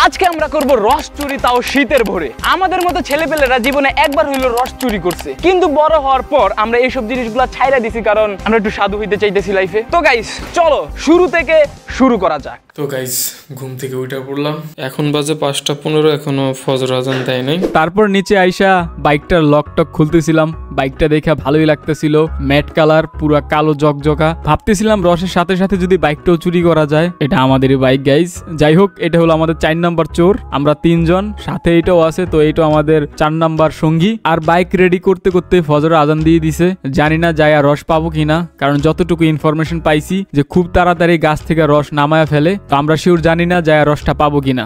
আজকে আমরা করব রস চুরি, তাও শীতের ভোরে। আমাদের মতো ছেলেপেলেরা জীবনে একবার হইলো রস চুরি করছে, কিন্তু বড় হওয়ার পর আমরা এইসব জিনিসগুলো ছাইরা দিছি, কারণ আমরা একটু সাধু হইতে চাইতেছি লাইফে। তো গাইস চলো শুরু থেকে শুরু করা যাক। তো গাইস ঘুম থেকে উঠে পড়লাম, এখন বাজে 5:15, এখনো ফজর আজান দেয় নাই। তারপর নিচে আইসা বাইকটার লকটক খুলতেছিলাম, বাইকটা দেখে ভালোই লাগতেছিল, ম্যাট কালার, পুরা কালো জকজকা। ভাবতেছিলাম রসের সাথে সাথে যদি বাইকটাও চুরি করা যায়। এটা আমাদেরই বাইক গাইস। যাই হোক, এটা হলো আমাদের 4 নাম্বার চোর, আমরা 3 জন, সাথে এটাও আছে, তো এইটাও আমাদের 4 নাম্বার সঙ্গী। আর বাইক রেডি করতে করতে ফজর আজান দিয়ে দিছে। জানি না যায় আর রস পাবো কিনা, কারণ যতটুকু ইনফরমেশন পাইছি যে খুব তাড়াতাড়ি গাছ থেকে রস নামায়া ফেলে, তো আমরা শিওর জানি না যায় রসটা পাবো কিনা।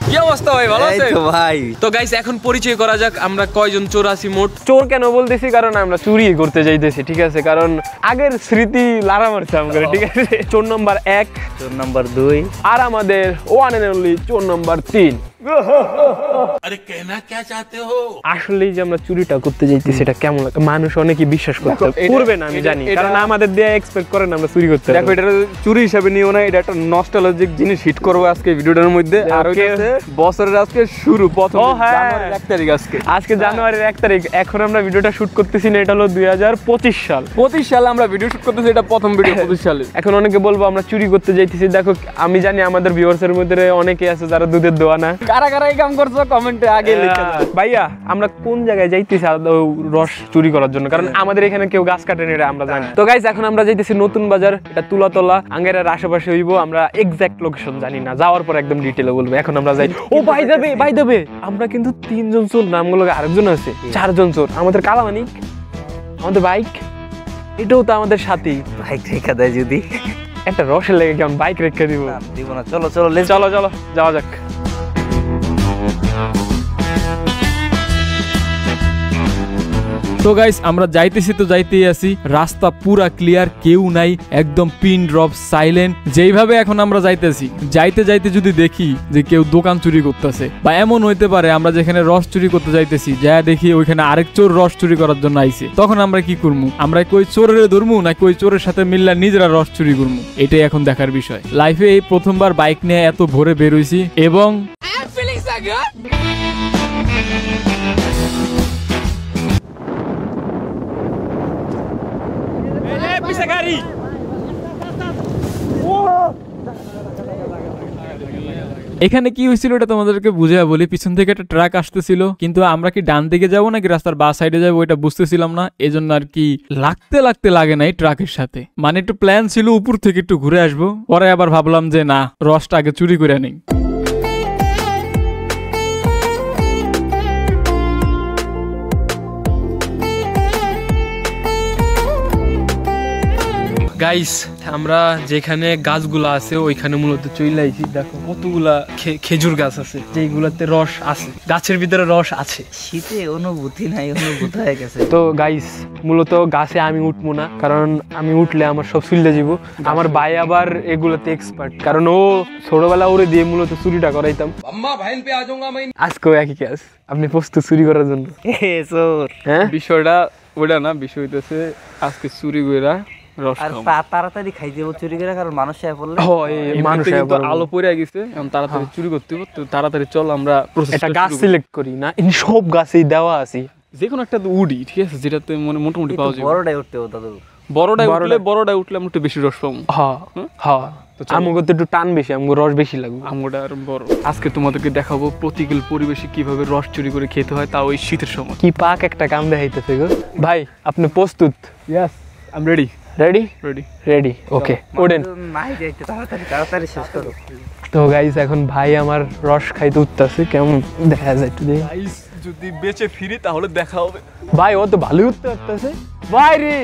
কি অবস্থা ভাই, ভালো আছেন? ভাই তো গাইস এখন পরিচয় করা যাক আমরা কয়জন চোর আছি মোট। চোর কেন বলতেছি, কারণ আমরা চুরি করতে যাইতেছি, ঠিক আছে? কারণ আগের স্মৃতি লারা মারছে আমাদের, ঠিক আছে? চোর নাম্বার 1, চোর নাম্বার 2, আর আমাদের ওয়ান এন্ড অনলি চোর নাম্বার 3। अरे कहना क्या चाहते हो? আসলে যে আমরা চুরিটা করতে যাইতেছি সেটা কেমন লাগে মানুষ অনেকেই বিশ্বাস করবে না, আমি জানি, কারণ আমাদের দিয়ে এক্সপেক্ট করে না আমরা চুরি করতে। দেখো, এটা চুরি হিসাবে নিও না, এটা একটা নস্টালজিক জিনিস হিট করবো আজকে ভিডিওটার মধ্যে। আর বছরের আজকে শুরু, প্রথম জানুয়ারির 1 তারিখ, আজকে জানুয়ারির 1 তারিখ। এখন আমরা ভিডিওটা শুট করতেছি না, এটা হলো 2025 সাল। 25 সালে আমরা ভিডিও শুট করতেছি, এটা প্রথম ভিডিও 25 সালে। এখন অনেকে বলবো আমরা চুরি করতে যাইতেছি। দেখো, আমি জানি আমাদের ভিউয়ার্স এর মধ্যে অনেকে আছে যারা দুধের দোয়া না। কারা কারা এই কাম করছো কমেন্টে আগে লিখে দাও। ভাইয়া আমরা কোন জায়গায় যাইতেছি রস চুরি করার জন্য, কারণ আমাদের এখানে কেউ গাছ কাটেনি, এটা আমরা জানি। তো গাইস এখন আমরা যাইতেছি নতুন বাজার, এটা তুলাতলা আঙ্গেরার আশেপাশে হইব। আমরা এক্সাক্ট লোকেশন জানি না, যাওয়ার পর একদম ডিটেইলে বলবো। এখন আমরা যাই। ও ভাই দেবে আমরা কিন্তু 3 জন চোর, নামগুলো আরেকজন আছে, 4 জন চোর। আমাদের কালামানিক, আমাদের বাইক, এটাও তো আমাদের সাথী। বাইক রেখা দেয় যদি একটা রসের লেগে কেমন বাইক রেখে দিব না, দিব না। চলো চলো চলো চলো যাওয়া যাক। তো গাইস আমরা যাইতেছি তো যাইতেই আছি, রাস্তা পুরা ক্লিয়ার, কেউ নাই, একদম পিন ড্রপ সাইলেন্ট। যেইভাবে এখন আমরা যাইতেছি, যাইতে যাইতে যদি দেখি যে কেউ দোকান চুরি করতেছে, বা এমন হইতে পারে আমরা যেখানে রস চুরি করতে যাইতেছি যা দেখি ওইখানে আরেক চোর রস চুরি করার জন্য আইছে, তখন আমরা কি করবো? আমরা কই চোরের ধরবো না কই চোরের সাথে মিললে নিজেরা রস চুরি করবো? এটাই এখন দেখার বিষয়। লাইফে এই প্রথমবার বাইক নিয়ে এত ভোরে বের হইছি, এবং এখানে কি হয়েছিল এটা তোমাদেরকে বুঝিয়ে বলি। পিছন থেকে একটা ট্রাক আসতেছিল, কিন্তু আমরা কি ডান দিকে যাবো নাকি রাস্তার বাঁ সাইডে যাবো এটা বুঝতেছিলাম না, এজন্য আর কি লাগতে লাগে নাই ট্রাকের সাথে। মানে একটু প্ল্যান ছিল উপর থেকে একটু ঘুরে আসবো, পরে আবার ভাবলাম যে না, রসটা আগে চুরি করে নেই। গাইস আমরা যেখানে গাছগুলো আছে ওইখানে মূলত চলে আইছি। দেখো কতগুলা খেজুর গাছ আছে, যেগুলাতে রস আছে, গাছের ভিতরে রস আছে। শীতে অনুভূতি নাই, অনুভূত হয়ে গেছে। তো গাইস মূলত গাছে আমি উঠবো না, কারণ আমি উঠলে আমার সব চুললে যাব। আমার ভাই আবার এগুলোতে এক্সপার্ট, কারণ ও ছোটবেলা ওরে দিয়ে মূলত চুরিটা করাইতাম। আজকেও একই কাজ। আপনি প্রস্তুত চুরি করার জন্য? হ্যাঁ, বিষয়টা ওটা না, বিষয় হইতেছে আজকে চুরি কইরা তাড়াতাড়ি খাই যাবো চুরি করে, কারণ মানুষ আলো পড়ে গেছে, এখন তাড়াতাড়ি চুরি করতে হবে। তো তাড়াতাড়ি চল আমরা একটা গাছ সিলেক্ট করি না, সব গাছেই দেওয়া আছে, যে কোনো একটা উডি, ঠিক আছে, যেটাতে মোটামুটি পাওয়া যায়। বড়টাই উঠতে হবে দাদু, বড়টাই উঠলে আমরা একটু বেশি রস পাবো। হ্যাঁ আমগো তো একটু টান বেশি, আমগো রস বেশি লাগবে, আমগোটা আর বড়। আজকে তোমাদেরকে দেখাবো প্রতিকূল পরিবেশে কিভাবে রস চুরি করে খেতে হয়, তাও ওই শীতের সময়। কি পাক একটা কাম দেখাইতেছে গো ভাই। আপনি প্রস্তুত? Yes, I am ready. Ready okay, ওঠেন। তাড়াতাড়ি শেষ করো। তো গাইস এখন ভাই আমার রস খাইতে উঠতেছে, কেমন দেখা যায় একটু দেখি। যদি বেঁচে ফিরি তাহলে দেখা হবে। ভাই ও তো ভালোই উঠতে পারতেছে। ভাই রে,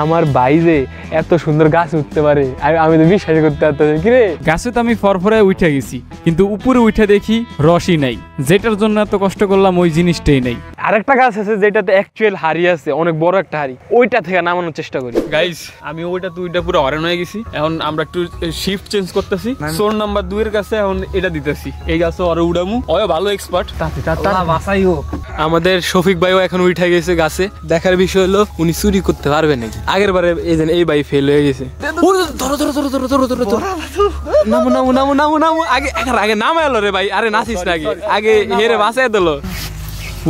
আমার ভাই যে এত সুন্দর গাছ উঠতে পারে আমি তো বিশ্বাস করতে পারতেছি। কি রে, গাছে তো আমি ফরফরায় উঠে গেছি, কিন্তু উপরে উঠে দেখি রসই নাই। যেটার জন্য এত কষ্ট করলাম ওই জিনিসটাই নাই। আরেকটা গাছ আছে যেটাতে অ্যাকচুয়াল হাড়ি আছে, অনেক বড় একটা হাড়ি, ওইটা থেকে নামানোর চেষ্টা করি। গাইস আমি ওইটা দুইটা পুরো হরেন হয়ে গেছি। এখন আমরা একটু শিফট চেঞ্জ করতেছি, চোর নাম্বার 2 এর কাছে এখন এটা দিতেছি। এই গাছে ওরে উড়ামু, ওই ভালো এক্সপার্ট। বাসাই হোক আমাদের শফিক ভাইও এখন উঠে গেছে গাছে। দেখার বিষয় হলো উনি চুরি করতে পারবে নাকি। আগের বারে এই ভাই ফেল হয়ে গেছে। ধরো ধরো ধরো ধরো ধরো ধরো ধরো নামো নামো নামো নামো নামো আগে আগে নামে এলো রে ভাই। আরে নাচিস না আগে হেরে বাঁচাই দিল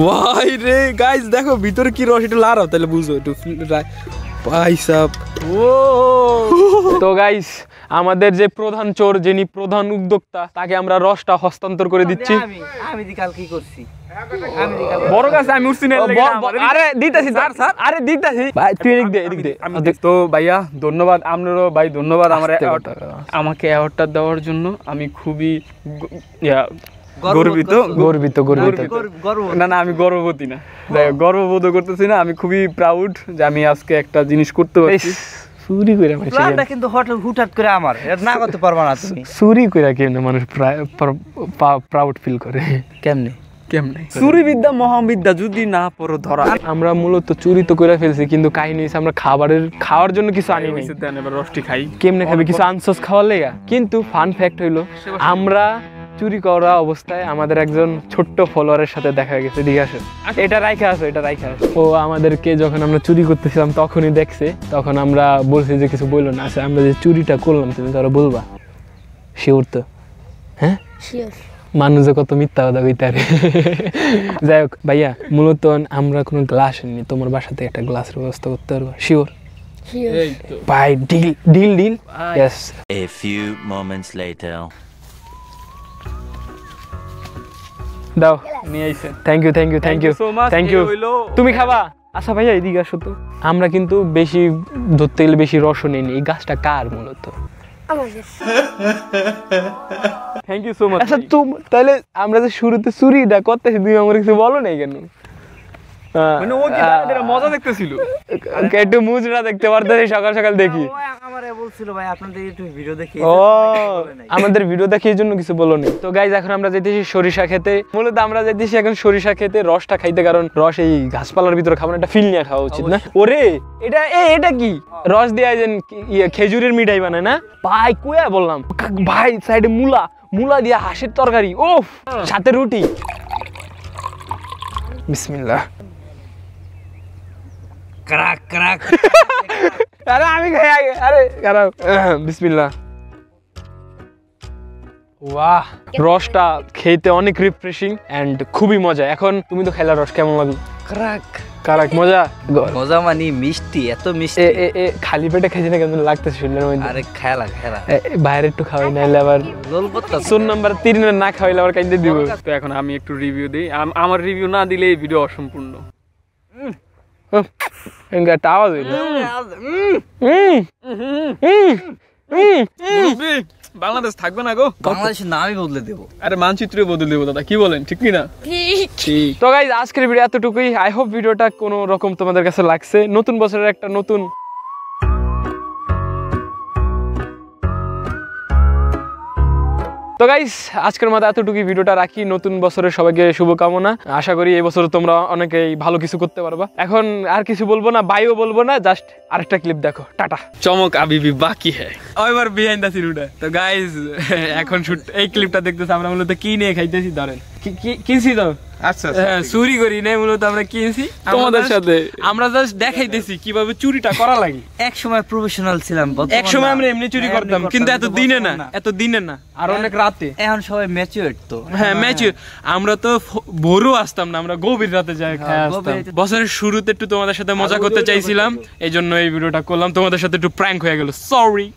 ভাই রে। গাইস দেখো ভিতরে কি রস, একটু লাড়াও তাহলে বুঝো একটু ভাই সাহেব। তো গাইস আমাদের যে প্রধান চোর, যিনি প্রধান উদ্যোক্তা, তাকে আমরা রসটা হস্তান্তর করে দিচ্ছি। আমি কাল কি করছি বড় গাছে আমি উঠছি না। আরে দিতাছি স্যার স্যার, আরে দিতাছি ভাই, তুই এদিক দে। তো ভাইয়া ধন্যবাদ, আপনারও ভাই ধন্যবাদ আমাকে অ্যাওয়ার্ডটা দেওয়ার জন্য। আমি খুবই গর্বিত। না না আমি গর্ববতী না, গর্ববোধ করতেছি না। আমি খুবই প্রাউড যে আমি আজকে একটা জিনিস করতে পারছি। চুরি কইরা ভাই প্ল্যানটা কিন্তু হুটহাট করে আমার, এটা না করতে পারবা না তুমি। চুরি কইরা কেমনে মানুষ প্রাউড ফিল করে? কেমনে চুরি বিদ্যা মহাবিদ্যা, যদি না পড়ো ধরা। আমরা মূলত চুরি তো করে ফেলছি, কিন্তু কাহিনী হচ্ছে আমরা খাওয়ার জন্য কিছু আনি নাই। এবার রসটি খাই, কেমনে খাবি? কিছু আনসস খাওয়ার লেগা। কিন্তু ফান ফ্যাক্ট হইলো আমরা চুরি করা অবস্থায় আমাদের একজন ছোট্ট ফলোয়ারের সাথে দেখা গেছে। ঠিক আছে, এটা রাইখা আছে, এটা রাইখা আছে। ও আমাদেরকে যখন আমরা চুরি করতেছিলাম তখনই দেখছে। তখন আমরা বলছি যে কিছু বললো না। আচ্ছা আমরা যে চুরিটা করলাম তুমি তারা বলবা? শিওর তো? হ্যাঁ শিওর। মানুষ কত মিথ্যা কথা কইতে পারে। যাই হোক ভাইয়া, মূলত আমরা কোনো গ্লাস আনিনি, তোমার বাসাতে একটা গ্লাসের ব্যবস্থা করতে পারবো? শিওর ভাই? Deal deal deal. Yes. A few moments later. দাও নিয়ে আইছে। Thank you thank you thank you thank you. তুমি খাবা? আচ্ছা ভাইয়া এদিকে আসো তো। আমরা কিন্তু বেশি ধরতে গেলে বেশি রসও নেইনি। এই গাছটা কার মূলত? Thank you so much. আচ্ছা তাহলে আমরা যে শুরুতে চুরিটা করতেছি তুমি আমার কিছু বলো নাই কেন? মানে ও কি মজা দেখতেছিল? একটু মুজরা দেখতে পারতেছি সকাল সকাল দেখি। আমারে বলছিল ভাই আপনাদের একটু ভিডিও দেখি। ও আমাদের ভিডিও দেখি এই জন্য কিছু বলো নাই। তো গাইজ এখন আমরা যাইতেছি সরিষা খেতে। মূলত আমরা যাইতেছি এখন সরিষা খেতে রসটা খাইতে, কারণ রস এই গাছপালার ভিতরে খাবার একটা ফিল নিয়ে খাওয়া উচিত না? ওরে এটা কি রস দিয়ে খেজুরের মিঠাই বানায় না ভাই? কুয়া বললাম ভাই, সাইডে মুলা দিয়া হাঁসের তরকারি, ওফ, সাথে রুটি। বিসমিল্লাহ। Crack crack. আরে আমি খাই আগে। আরে খারাপ। বিসমিল্লাহ। ওয়াহ, রসটা খেতে অনেক রিফ্রেশিং এন্ড খুবই মজা। এখন তুমি তো খাইলা রস, কেমন লাগলো? ক্রাক কারাক মজা মজা মানে মিষ্টি, এত মিষ্টি। খালি পেটে খাইছি না কেমন লাগতেছে শরীরের মধ্যে? আরে খেলা বাইরে একটু খাওয়াই নাইলে আবার শূন্য নাম্বার 3 না খাওয়াইলে আবার কাইতে দিব। তো এখন আমি একটু রিভিউ দিই। আমার রিভিউ না দিলে এই ভিডিও অসম্পূর্ণ। একটা আওয়াজ হইলো। বাংলাদেশ থাকবে না গো, বাংলাদেশের নামই বদলে দেবো। আরে মানচিত্রই বদলে দেবো দাদা, কি বলেন? ঠিক কি না? ঠিক। তো গাইজ আজকের ভিডিও এতটুকুই। আই হোপ ভিডিওটা কোনো রকম তোমাদের কাছে লাগছে। নতুন বছরের একটা নতুন তো গাইস আজকের মতো এতটুকুই ভিডিওটা রাখি। নতুন বছরের সবাইকে শুভকামনা। আশা করি এই বছর তোমরা অনেকেই ভালো কিছু করতে পারবা। এখন আর কিছু বলবো না, বাইও বলবো না, জাস্ট আরেকটা ক্লিপ দেখো। টাটা। চমক আবিবি বাকি হ্যাঁ। ওইবার বিহাইন্ড দ্য সিনটা। তো গাইস এখন শুট এই ক্লিপটা দেখতেছি আমরা মূলত কি নিয়ে খাইতেছি। ধরেন কিনছি তো, আচ্ছা হ্যাঁ চুরি করি নাই, মূলত আমরা কিনছি তোমাদের সাথে। আমরা জাস্ট দেখাইতেছি কিভাবে চুরিটা করা লাগে। এক সময় প্রফেশনাল ছিলাম, এক সময় আমরা এমনি চুরি করতাম, কিন্তু এত দিনে না আর অনেক রাতে। এখন সবাই ম্যাচিউরড তো। হ্যাঁ ম্যাচিউর। আমরা তো ভোরও আসতাম না, আমরা গভীর রাতে যাই খাই আসতাম। বছরের শুরুতে একটু তোমাদের সাথে মজা করতে চাইছিলাম, এই জন্য এই ভিডিওটা করলাম। তোমাদের সাথে একটু প্র্যাঙ্ক হয়ে গেল, সরি।